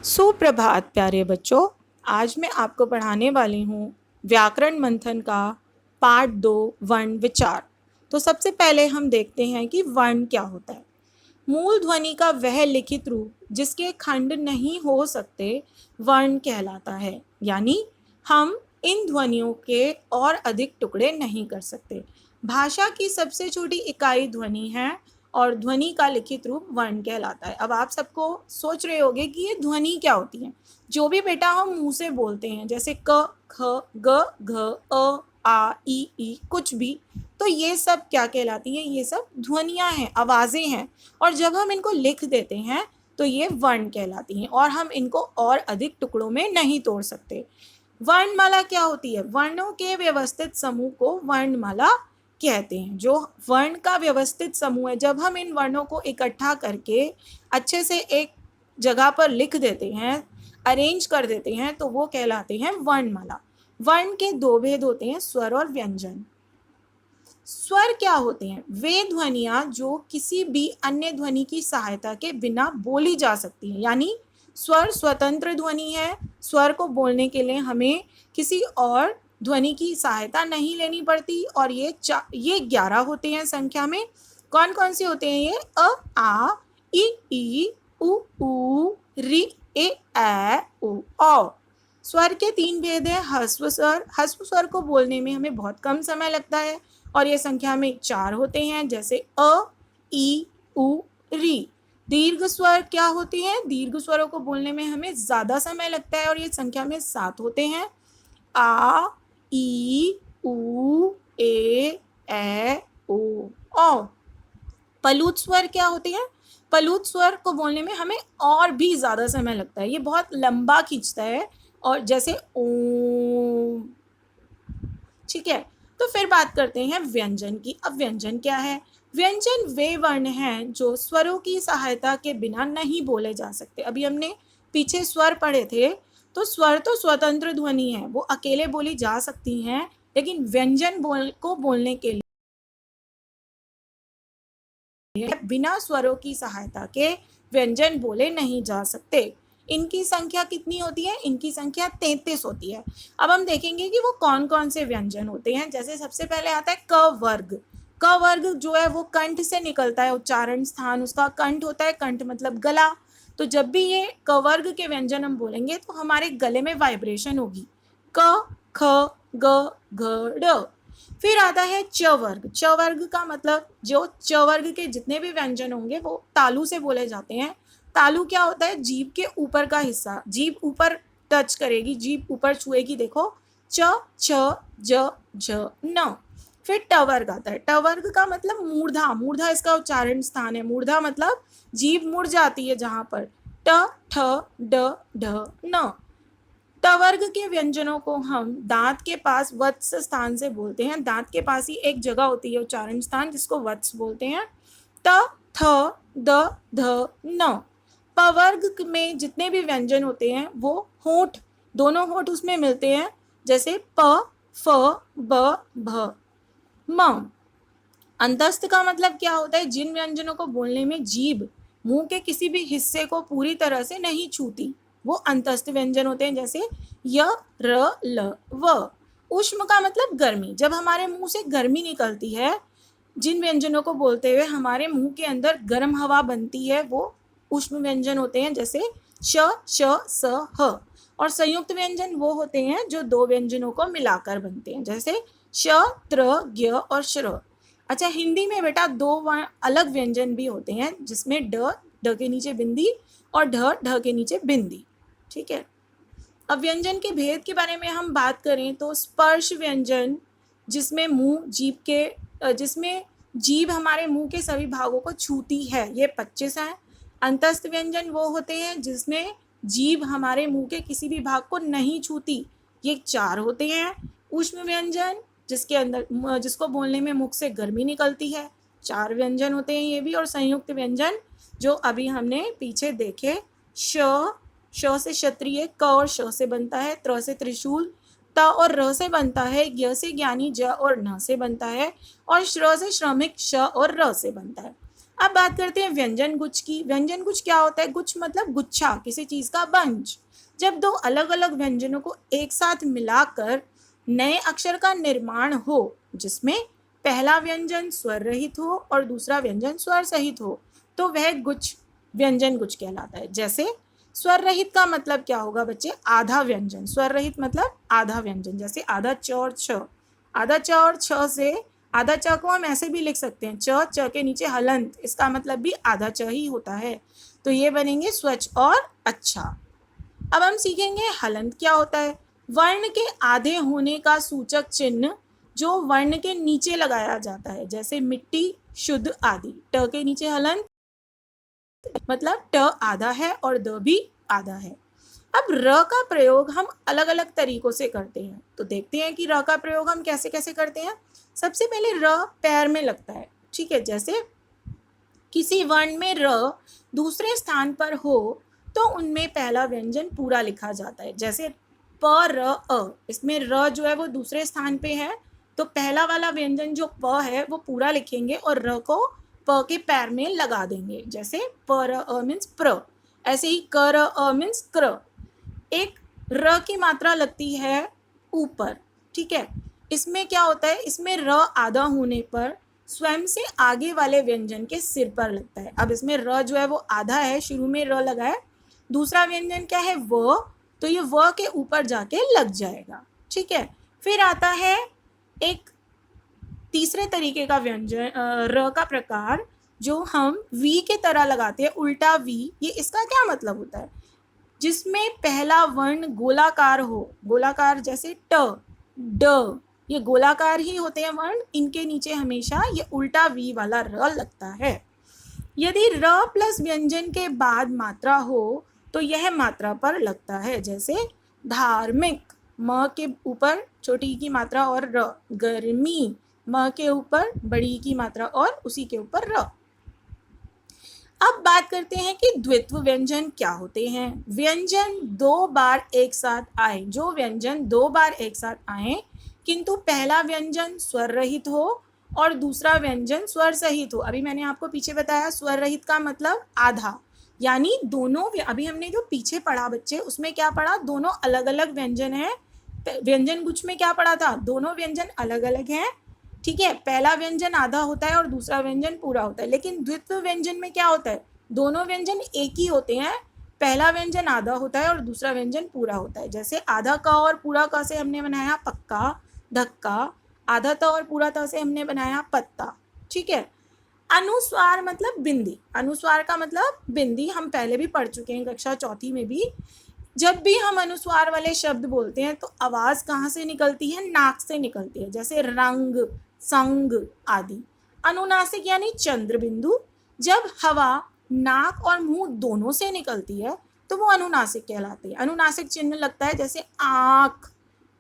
सुप्रभात प्यारे बच्चों। आज मैं आपको पढ़ाने वाली हूँ व्याकरण मंथन का पार्ट 2 वर्ण विचार। तो सबसे पहले हम देखते हैं कि वर्ण क्या होता है। मूल ध्वनि का वह लिखित रूप जिसके खंड नहीं हो सकते वर्ण कहलाता है। यानी हम इन ध्वनियों के और अधिक टुकड़े नहीं कर सकते। भाषा की सबसे छोटी इकाई ध्वनि है और ध्वनि का लिखित रूप वर्ण कहलाता है। अब आप सबको सोच रहे होंगे कि ये ध्वनि क्या होती है। जो भी बेटा हम मुंह से बोलते हैं जैसे क ख ग घ अ आ ई कुछ भी, तो ये सब क्या कहलाती है? ये सब ध्वनियाँ हैं, आवाज़ें हैं। और जब हम इनको लिख देते हैं तो ये वर्ण कहलाती हैं और हम इनको और अधिक टुकड़ों में नहीं तोड़ सकते। वर्णमाला क्या होती है? वर्णों के व्यवस्थित समूह को वर्णमाला कहते हैं। जो वर्ण का व्यवस्थित समूह है, जब हम इन वर्णों को इकट्ठा करके अच्छे से एक जगह पर लिख देते हैं, अरेंज कर देते हैं, तो वो कहलाते हैं वर्णमाला। वर्ण के दो भेद होते हैं, स्वर और व्यंजन। स्वर क्या होते हैं? वे ध्वनियाँ जो किसी भी अन्य ध्वनि की सहायता के बिना बोली जा सकती हैं। यानी स्वर स्वतंत्र ध्वनि है। स्वर को बोलने के लिए हमें किसी और ध्वनि की सहायता नहीं लेनी पड़ती। और ये 11 होते हैं संख्या में। कौन कौन से होते हैं ये? अ आ ई उ रि ए उ औ। स्वर के 3 भेद हैं। ह्रस्व स्वर। ह्रस्व स्वर को बोलने में हमें बहुत कम समय लगता है और ये संख्या में 4 होते हैं, जैसे अ ई उ री। दीर्घ स्वर क्या होती हैं? दीर्घ स्वरों को बोलने में हमें ज़्यादा समय लगता है और ये संख्या में 7 होते हैं। आ ई उ ए ओ औ। पलूत स्वर क्या होते हैं? पलूत स्वर को बोलने में हमें और भी ज़्यादा समय लगता है, ये बहुत लंबा खींचता है, और जैसे ओम। ठीक है, तो फिर बात करते हैं व्यंजन की। अब व्यंजन क्या है? व्यंजन वे वर्ण हैं जो स्वरों की सहायता के बिना नहीं बोले जा सकते। अभी हमने पीछे स्वर पढ़े थे, तो स्वर तो स्वतंत्र ध्वनि है, वो अकेले बोली जा सकती हैं, लेकिन व्यंजन को बोलने के लिए बिना स्वरों की सहायता के व्यंजन बोले नहीं जा सकते। इनकी संख्या कितनी होती है? इनकी संख्या 33 होती है। अब हम देखेंगे कि वो कौन कौन से व्यंजन होते हैं। जैसे सबसे पहले आता है क वर्ग। क वर्ग जो है वो कंठ से निकलता है, उच्चारण स्थान उसका कंठ होता है। कंठ मतलब गला। तो जब भी ये क वर्ग के व्यंजन हम बोलेंगे तो हमारे गले में वाइब्रेशन होगी। क ख ग घ ड़। फिर आता है च वर्ग। च वर्ग का मतलब जो च वर्ग के जितने भी व्यंजन होंगे वो तालु से बोले जाते हैं। तालु क्या होता है? जीभ के ऊपर का हिस्सा। जीभ ऊपर टच करेगी, जीभ ऊपर छुएगी। देखो च छ ज झ न। फिर ट वर्ग आता है। ट वर्ग का मतलब मूर्धा। मूर्धा इसका उच्चारण स्थान है। मूर्धा मतलब जीभ मुड़ जाती है जहां पर। ट ठ ड ढ न। टवर्ग के व्यंजनों को हम दांत के पास वत्स स्थान से बोलते हैं। दांत के पास ही एक जगह होती है उच्चारण स्थान, जिसको वत्स बोलते हैं। त थ द ध न। पवर्ग में जितने भी व्यंजन होते हैं वो होंठ, दोनों होंठ उसमें मिलते हैं, जैसे प फ ब भ म। अंतस्थ का मतलब क्या होता है? जिन व्यंजनों को बोलने में जीभ मुंह के किसी भी हिस्से को पूरी तरह से नहीं छूती, वो अंतस्थ व्यंजन होते हैं, जैसे य र ल व। उष्म का मतलब गर्मी। जब हमारे मुंह से गर्मी निकलती है, जिन व्यंजनों को बोलते हुए हमारे मुंह के अंदर गर्म हवा बनती है, वो उष्म व्यंजन होते हैं, जैसे श श स ह। और संयुक्त व्यंजन वो होते हैं जो दो व्यंजनों को मिलाकर बनते हैं, जैसे श त्र ज्ञ और श्र। अच्छा, हिंदी में बेटा दो अलग व्यंजन भी होते हैं, जिसमें ड ढ के नीचे बिंदी और ढ ढ के नीचे बिंदी। ठीक है, अब व्यंजन के भेद के बारे में हम बात करें तो स्पर्श व्यंजन, जिसमें मुंह जीभ के जिसमें जीभ हमारे मुंह के सभी भागों को छूती है, ये 25 हैं। अंतस्थ व्यंजन वो होते हैं जिसमें जीभ हमारे मुंह के किसी भी भाग को नहीं छूती, ये 4 होते हैं। उष्ण व्यंजन जिसके अंदर जिसको बोलने में मुख से गर्मी निकलती है, 4 व्यंजन होते हैं ये भी। और संयुक्त व्यंजन जो अभी हमने पीछे देखे, श से क्षत्रिय, क और श से बनता है, त्र से त्रिशूल, त और र से बनता है, य से ज्ञानी, ज और न से बनता है, और श्र से श्रमिक, श और र से बनता है। अब बात करते हैं व्यंजन गुच्छ की। व्यंजन गुच्छ क्या होता है? गुच्छ मतलब गुच्छा, किसी चीज का बंच। जब दो अलग अलग व्यंजनों को एक साथ मिलाकर नए अक्षर का निर्माण हो, जिसमें पहला व्यंजन स्वर रहित हो और दूसरा व्यंजन स्वर सहित हो, तो वह गुच्छ व्यंजन गुच्छ कहलाता है। जैसे स्वर रहित का मतलब क्या होगा बच्चे? आधा व्यंजन। स्वर रहित मतलब आधा व्यंजन, जैसे आधा च और छ। आधा च और छ से आधा च को हम ऐसे भी लिख सकते हैं, च के नीचे हलंत, इसका मतलब भी आधा च ही होता है। तो ये बनेंगे स्वच्छ और अच्छा। अब हम सीखेंगे हलंत क्या होता है। वर्ण के आधे होने का सूचक चिन्ह जो वर्ण के नीचे लगाया जाता है, जैसे मिट्टी, शुद्ध आदि। ट के नीचे हलंत मतलब ट आधा है और द भी आधा है। अब र का प्रयोग हम अलग अलग तरीकों से करते हैं, तो देखते हैं कि र का प्रयोग हम कैसे कैसे करते हैं। सबसे पहले र पैर में लगता है, ठीक है। जैसे किसी वर्ण में र दूसरे स्थान पर हो तो उनमें पहला व्यंजन पूरा लिखा जाता है। जैसे प र अ, इसमें र जो है वो दूसरे स्थान पे है, तो पहला वाला व्यंजन जो प है वो पूरा लिखेंगे और र को प के पैर में लगा देंगे। जैसे प र अ मीन्स प्र, ऐसे ही क र अ मीन्स क्र। एक र की मात्रा लगती है ऊपर, ठीक है। इसमें क्या होता है? इसमें र आधा होने पर स्वयं से आगे वाले व्यंजन के सिर पर लगता है। अब इसमें र जो है वो आधा है, शुरू में र लगा है, दूसरा व्यंजन क्या है? व, तो ये व के ऊपर जाके लग जाएगा, ठीक है। फिर आता है एक तीसरे तरीके का व्यंजन, र का प्रकार, जो हम वी के तरह लगाते हैं, उल्टा वी। ये इसका क्या मतलब होता है? जिसमें पहला वर्ण गोलाकार हो, गोलाकार जैसे ट, ड, ये गोलाकार ही होते हैं वर्ण, इनके नीचे हमेशा ये उल्टा वी वाला र लगता है। यदि र प्लस व्यंजन के बाद मात्रा हो तो यह मात्रा पर लगता है। जैसे धार्मिक, म के ऊपर छोटी की मात्रा और र। गर्मी, म के ऊपर बड़ी की मात्रा और उसी के ऊपर र। अब बात करते हैं कि द्वित्व व्यंजन क्या होते हैं। व्यंजन दो बार एक साथ आए, जो व्यंजन दो बार एक साथ आए किंतु पहला व्यंजन स्वर रहित हो और दूसरा व्यंजन स्वर सहित हो। अभी मैंने आपको पीछे बताया स्वर रहित का मतलब आधा, यानी दोनों, अभी हमने जो पीछे पढ़ा बच्चे उसमें क्या पढ़ा? दोनों अलग अलग व्यंजन है। व्यंजन गुच्छ में क्या पढ़ा था? दोनों व्यंजन अलग अलग हैं, ठीक है। पहला व्यंजन आधा होता है और दूसरा व्यंजन पूरा होता है। लेकिन द्वित्व व्यंजन में क्या होता है? दोनों व्यंजन एक ही होते हैं, पहला व्यंजन आधा होता है और दूसरा व्यंजन पूरा होता है। जैसे आधा क और पूरा क से हमने बनाया पक्का, धक्का। आधा त और पूरा त से हमने बनाया पत्ता, ठीक है। अनुस्वार मतलब बिंदी। अनुस्वार का मतलब बिंदी, हम पहले भी पढ़ चुके हैं कक्षा चौथी में भी। जब भी हम अनुस्वार वाले शब्द बोलते हैं तो आवाज कहाँ से निकलती है? नाक से निकलती है। जैसे रंग, संग आदि। अनुनासिक यानी चंद्र बिंदु, जब हवा नाक और मुंह दोनों से निकलती है तो वो अनुनासिक कहलाती है। अनुनासिक चिन्ह लगता है जैसे आँख,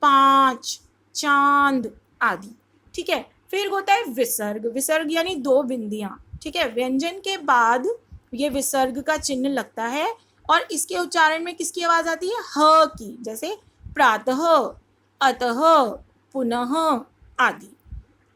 पांच, चांद आदि, ठीक है। फिर होता है विसर्ग। विसर्ग यानी दो बिंदियां, ठीक है। व्यंजन के बाद ये विसर्ग का चिन्ह लगता है और इसके उच्चारण में किसकी आवाज आती है? ह की। जैसे प्रातः, अतः, पुनः आदि।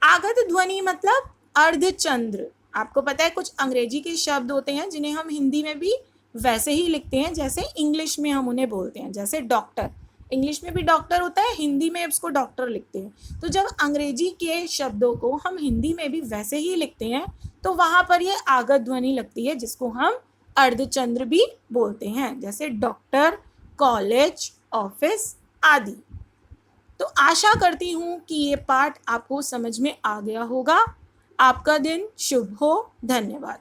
आगत ध्वनि मतलब अर्धचंद्र। आपको पता है कुछ अंग्रेजी के शब्द होते हैं जिन्हें हम हिंदी में भी वैसे ही लिखते हैं जैसे इंग्लिश में हम उन्हें बोलते हैं। जैसे डॉक्टर, इंग्लिश में भी डॉक्टर होता है, हिंदी में उसको डॉक्टर लिखते हैं। तो जब अंग्रेजी के शब्दों को हम हिंदी में भी वैसे ही लिखते हैं तो वहां पर ये आगत ध्वनि लगती है, जिसको हम अर्धचंद्र भी बोलते हैं। जैसे डॉक्टर, कॉलेज, ऑफिस आदि। तो आशा करती हूँ कि ये पाठ आपको समझ में आ गया होगा। आपका दिन शुभ हो। धन्यवाद।